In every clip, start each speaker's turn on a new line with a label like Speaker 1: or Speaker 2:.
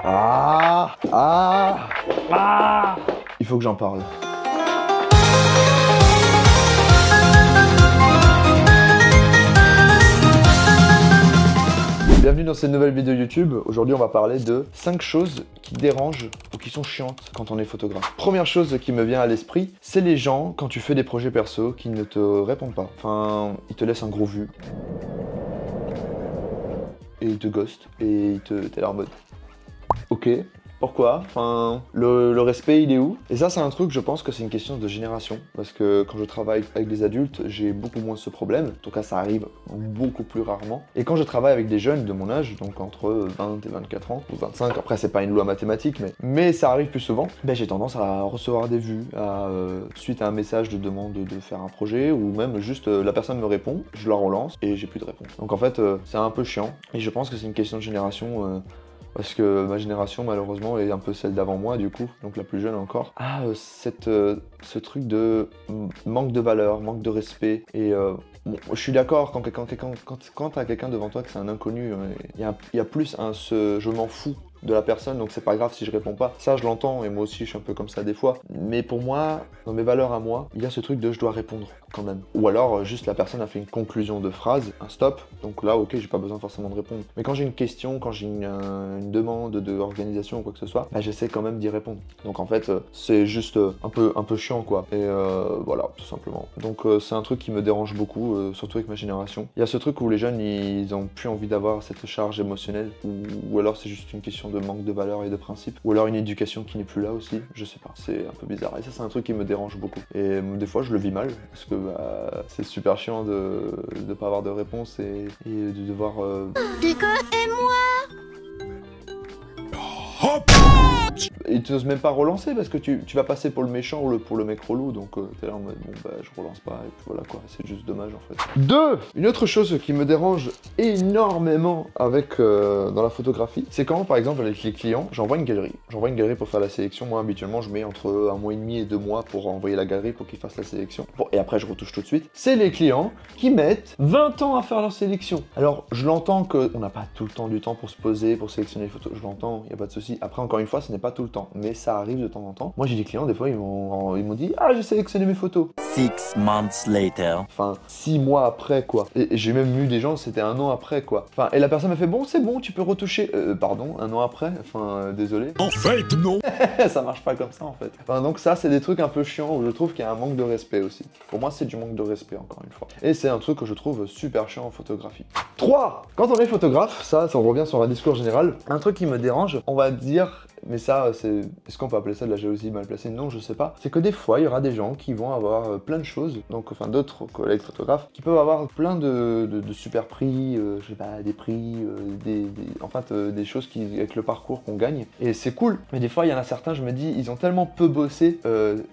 Speaker 1: Il faut que j'en parle. Bienvenue dans cette nouvelle vidéo YouTube. Aujourd'hui, on va parler de 5 choses qui dérangent ou qui sont chiantes quand on est photographe. Première chose qui me vient à l'esprit, c'est les gens, quand tu fais des projets perso, qui ne te répondent pas. Enfin, ils te laissent un gros vu. Et ils te ghostent. Et t'es là en mode... Ok. Pourquoi? Enfin, le respect, il est où? Et ça, c'est un truc, je pense que c'est une question de génération. Parce que quand je travaille avec des adultes, j'ai beaucoup moins ce problème. En tout cas, ça arrive beaucoup plus rarement. Et quand je travaille avec des jeunes de mon âge, donc entre 20 et 24 ans, ou 25, après, c'est pas une loi mathématique, mais ça arrive plus souvent, ben, j'ai tendance à recevoir des vues, suite à un message de demande de faire un projet, ou même juste la personne me répond, je la relance, et j'ai plus de réponse. Donc en fait, c'est un peu chiant. Et je pense que c'est une question de génération... parce que ma génération, malheureusement, est un peu celle d'avant moi, du coup, donc la plus jeune encore, a ce truc de manque de valeur, manque de respect. Et bon, je suis d'accord, quand t'as quelqu'un devant toi que c'est un inconnu, il y a plus un je m'en fous de la personne, donc c'est pas grave si je réponds pas. Ça, je l'entends, et moi aussi, je suis un peu comme ça des fois. Mais pour moi, dans mes valeurs à moi, il y a ce truc de je dois répondre quand même. Ou alors, juste la personne a fait une conclusion de phrase, un stop, donc là, ok, j'ai pas besoin forcément de répondre. Mais quand j'ai une question, quand j'ai une demande d'organisation ou quoi que ce soit, bah, j'essaie quand même d'y répondre. Donc en fait, c'est juste un peu chiant, quoi. Et voilà, tout simplement. Donc c'est un truc qui me dérange beaucoup, surtout avec ma génération. Il y a ce truc où les jeunes, ils ont plus envie d'avoir cette charge émotionnelle, ou alors c'est juste une question de manque de valeur et de principe, ou alors une éducation qui n'est plus là aussi, je sais pas, c'est un peu bizarre. Et ça, c'est un truc qui me dérange beaucoup. Et des fois, je le vis mal, parce que bah, c'est super chiant de pas avoir de réponse et de devoir... Et tu n'oses même pas relancer parce que tu vas passer pour le méchant ou pour le mec relou, donc t'es là en mode bon bah je relance pas et puis voilà quoi, c'est juste dommage en fait. 2. Une autre chose qui me dérange énormément avec dans la photographie, c'est quand par exemple avec les clients, j'envoie une galerie pour faire la sélection. Moi habituellement je mets entre 1 mois et demi et 2 mois pour envoyer la galerie pour qu'ils fassent la sélection. Bon, et après je retouche tout de suite. C'est les clients qui mettent 20 ans à faire leur sélection. Alors je l'entends qu'on n'a pas tout le temps du temps pour se poser, pour sélectionner les photos, je l'entends, il n'y a pas de souci. Après encore une fois, ce n'est pas tout le temps, mais ça arrive de temps en temps. Moi j'ai des clients, des fois ils m'ont dit « Ah, j'ai sélectionné mes photos ».
Speaker 2: 6 months later.
Speaker 1: Enfin, 6 mois après quoi. Et j'ai même eu des gens, c'était 1 an après quoi. Enfin, et la personne m'a fait « Bon, c'est bon, tu peux retoucher ». Pardon, 1 an après. Enfin, désolé.
Speaker 2: En fait, non.
Speaker 1: Ça marche pas comme ça en fait. Enfin, donc ça, c'est des trucs un peu chiants où je trouve qu'il y a un manque de respect aussi. Pour moi, c'est du manque de respect encore une fois. Et c'est un truc que je trouve super chiant en photographie. 3. Quand on est photographe, ça on revient sur un discours général. Un truc qui me dérange, on va dire... Mais ça, est-ce qu'on peut appeler ça de la jalousie mal placée? Non, je sais pas. C'est que des fois, il y aura des gens qui vont avoir plein de choses, donc enfin d'autres collègues photographes, qui peuvent avoir plein de super prix, je sais pas, des prix, en fait, des choses avec le parcours qu'on gagne. Et c'est cool. Mais des fois, il y en a certains, je me dis, ils ont tellement peu bossé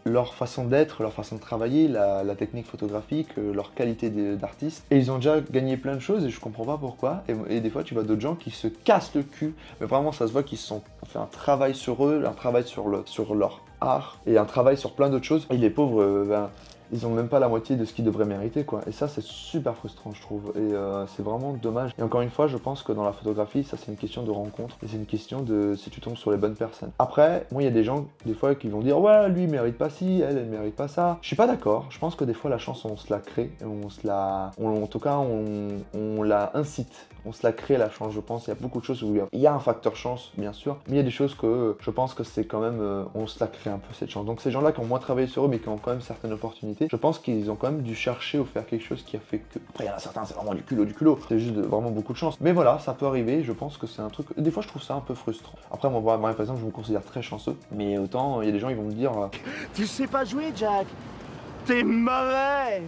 Speaker 1: leur façon d'être, leur façon de travailler, la technique photographique, leur qualité d'artiste. Et ils ont déjà gagné plein de choses et je comprends pas pourquoi. Et des fois, tu vois d'autres gens qui se cassent le cul. Mais vraiment, ça se voit qu'ils se sont fait un travail sur eux, un travail sur leur art et un travail sur plein d'autres choses. Et les pauvres, ben, ils ont même pas la moitié de ce qu'ils devraient mériter quoi. Et ça c'est super frustrant je trouve. Et c'est vraiment dommage. Et encore une fois je pense que dans la photographie ça c'est une question de rencontre. Et c'est une question de si tu tombes sur les bonnes personnes. Après, moi il y a des gens des fois qui vont dire ouais lui il mérite pas ci, elle mérite pas ça. Je suis pas d'accord. Je pense que des fois la chance on se la crée. En tout cas on la incite. On se la crée la chance, je pense. Il y a beaucoup de choses où il y a un facteur chance, bien sûr, mais il y a des choses que je pense que c'est quand même, on se la crée un peu cette chance. Donc ces gens-là qui ont moins travaillé sur eux, mais qui ont quand même certaines opportunités, je pense qu'ils ont quand même dû chercher ou faire quelque chose qui a fait que. Après, il y en a certains, c'est vraiment du culot. C'est juste vraiment beaucoup de chance. Mais voilà, ça peut arriver. Je pense que c'est un truc. Des fois, je trouve ça un peu frustrant. Après, moi, par exemple, je me considère très chanceux, mais autant, il y a des gens, ils vont me dire.
Speaker 3: Tu sais pas jouer, Jack. T'es mauvais.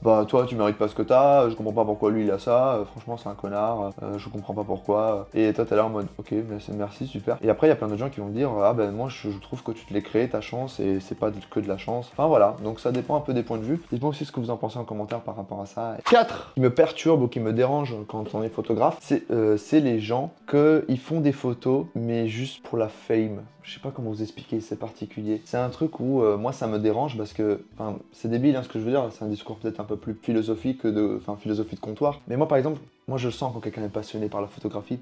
Speaker 1: Bah toi tu mérites pas ce que t'as, je comprends pas pourquoi lui il a ça, franchement c'est un connard, je comprends pas pourquoi. Et toi t'es là en mode ok merci super. Et après il y a plein de gens qui vont me dire ah ben moi je trouve que tu te l'es créé ta chance et c'est pas que de la chance. Enfin voilà, donc ça dépend un peu des points de vue. Dites-moi aussi ce que vous en pensez en commentaire par rapport à ça. 4 qui me perturbe ou qui me dérange quand on est photographe, c'est les gens qui font des photos mais juste pour la fame. Je sais pas comment vous expliquer, c'est particulier. C'est un truc où moi ça me dérange parce que, enfin c'est débile hein, ce que je veux dire, c'est un discours peut-être un peu plus philosophique philosophie de comptoir. Mais moi par exemple, moi je sens quand quelqu'un est passionné par la photographie.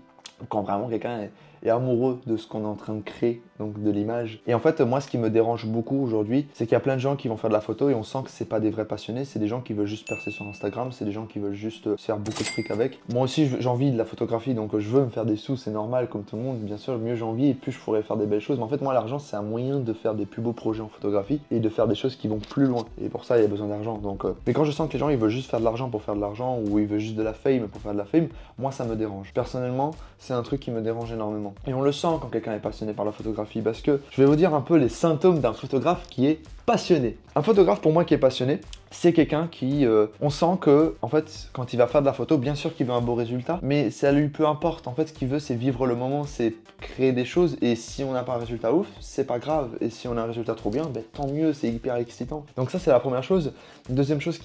Speaker 1: quand vraiment quelqu'un est amoureux de ce qu'on est en train de créer, donc de l'image. Et en fait, moi, ce qui me dérange beaucoup aujourd'hui, c'est qu'il y a plein de gens qui vont faire de la photo et on sent que c'est pas des vrais passionnés, c'est des gens qui veulent juste percer sur Instagram, c'est des gens qui veulent juste se faire beaucoup de fric avec. Moi aussi, j'ai envie de la photographie, donc je veux me faire des sous, c'est normal, comme tout le monde, bien sûr, mieux j'ai envie et plus je pourrais faire des belles choses. Mais en fait, moi, l'argent, c'est un moyen de faire des plus beaux projets en photographie et de faire des choses qui vont plus loin. Et pour ça, il y a besoin d'argent. Donc, mais quand je sens que les gens, ils veulent juste faire de l'argent pour faire de l'argent ou ils veulent juste de la fame pour faire de la fame, moi, ça me dérange. Personnellement, c'est un truc qui me dérange énormément. Et on le sent quand quelqu'un est passionné par la photographie parce que je vais vous dire un peu les symptômes d'un photographe qui est passionné. Un photographe pour moi qui est passionné, c'est quelqu'un qui, on sent que, en fait, quand il va faire de la photo, bien sûr qu'il veut un beau résultat, mais ça lui peu importe. En fait, ce qu'il veut, c'est vivre le moment, c'est créer des choses. Et si on n'a pas un résultat ouf, c'est pas grave. Et si on a un résultat trop bien, ben, tant mieux, c'est hyper excitant. Donc ça, c'est la première chose. Deuxième chose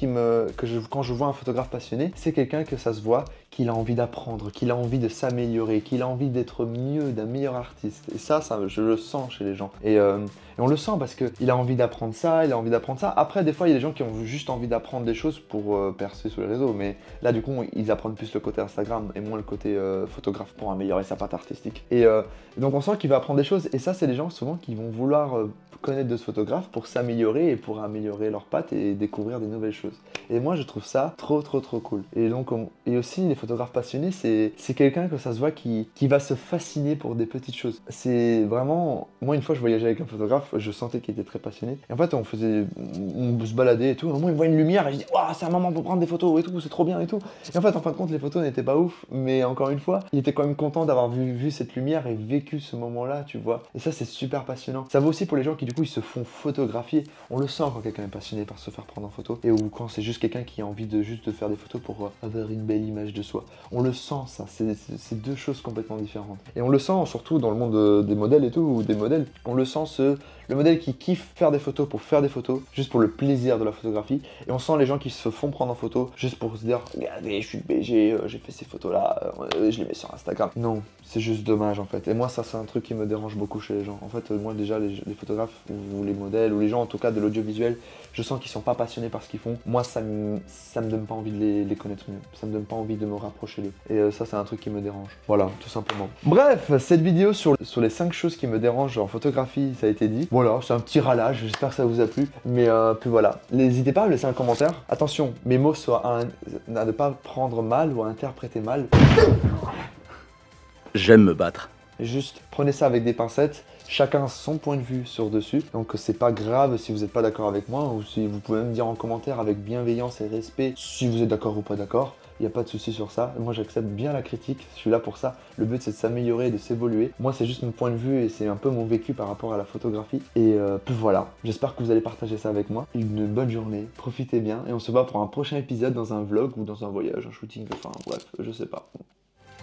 Speaker 1: quand je vois un photographe passionné, c'est quelqu'un que ça se voit, qu'il a envie d'apprendre, qu'il a envie de s'améliorer, qu'il a envie d'être mieux, d'un meilleur artiste. Et ça, je le sens chez les gens. Et on le sent parce qu'il a envie d'apprendre ça, il a envie d'apprendre ça. Après, des fois, il y a des gens qui ont juste envie d'apprendre des choses pour percer sur les réseaux. Mais là, du coup, ils apprennent plus le côté Instagram et moins le côté photographe pour améliorer sa patte artistique. Et donc, on sent qu'il va apprendre des choses. Et ça, c'est des gens souvent qui vont vouloir connaître de ce photographe pour s'améliorer et pour améliorer leur patte et découvrir des nouvelles choses. Et moi, je trouve ça trop cool. Et donc, et aussi, les photographes passionnés, c'est quelqu'un que ça se voit qui va se fasciner pour des petites choses. C'est vraiment... Moi, une fois, je voyageais avec un photographe, je sentais qu'il était très passionné. Et en fait, on se baladait et tout. À un moment, il voit une lumière et je dis « Waouh, c'est un moment pour prendre des photos et tout, c'est trop bien et tout. » Et en fait, en fin de compte, les photos n'étaient pas ouf. Mais encore une fois, il était quand même content d'avoir vu cette lumière et vécu ce moment-là, tu vois. Et ça, c'est super passionnant. Ça vaut aussi pour les gens qui, du coup, ils se font photographier. On le sent quand quelqu'un est passionné par se faire prendre en photo. Et ou quand c'est juste quelqu'un qui a envie de juste de faire des photos pour avoir une belle image de soi. On le sent, ça. C'est deux choses complètement différentes. Et on le sent surtout dans le monde des modèles et tout, ou des modèles. On le sent, le modèle qui kiffe faire des photos pour faire des photos, juste pour le plaisir de la photographie. Et on sent les gens qui se font prendre en photo juste pour se dire « Regardez, je suis le BG, j'ai fait ces photos-là, je les mets sur Instagram. » Non, c'est juste dommage en fait. Et moi, ça, c'est un truc qui me dérange beaucoup chez les gens. En fait, moi déjà, les photographes, ou les modèles, ou les gens en tout cas de l'audiovisuel, je sens qu'ils sont pas passionnés par ce qu'ils font. Moi, ça me donne pas envie de les connaître mieux. Ça me donne pas envie de me rapprocher d'eux. Et ça, c'est un truc qui me dérange. Voilà, tout simplement. Bref, cette vidéo sur les 5 choses qui me dérangent en photographie, ça a été dit. Voilà, c'est un petit râlage, j'espère que ça vous a plu. Mais puis voilà, n'hésitez pas à me laisser un commentaire. Attention, mes mots soient à ne pas prendre mal ou à interpréter mal.
Speaker 2: J'aime me battre.
Speaker 1: Juste prenez ça avec des pincettes, chacun son point de vue sur dessus, donc c'est pas grave si vous n'êtes pas d'accord avec moi, ou si vous pouvez me dire en commentaire avec bienveillance et respect si vous êtes d'accord ou pas d'accord, il n'y a pas de souci sur ça, moi j'accepte bien la critique, je suis là pour ça, le but c'est de s'améliorer et de s'évoluer, moi c'est juste mon point de vue et c'est un peu mon vécu par rapport à la photographie, et puis voilà, j'espère que vous allez partager ça avec moi, une bonne journée, profitez bien, et on se voit pour un prochain épisode dans un vlog ou dans un voyage, un shooting, enfin bref, je sais pas.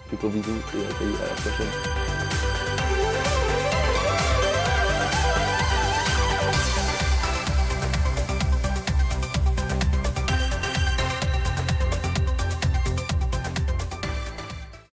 Speaker 1: Plutôt bisous et à la prochaine.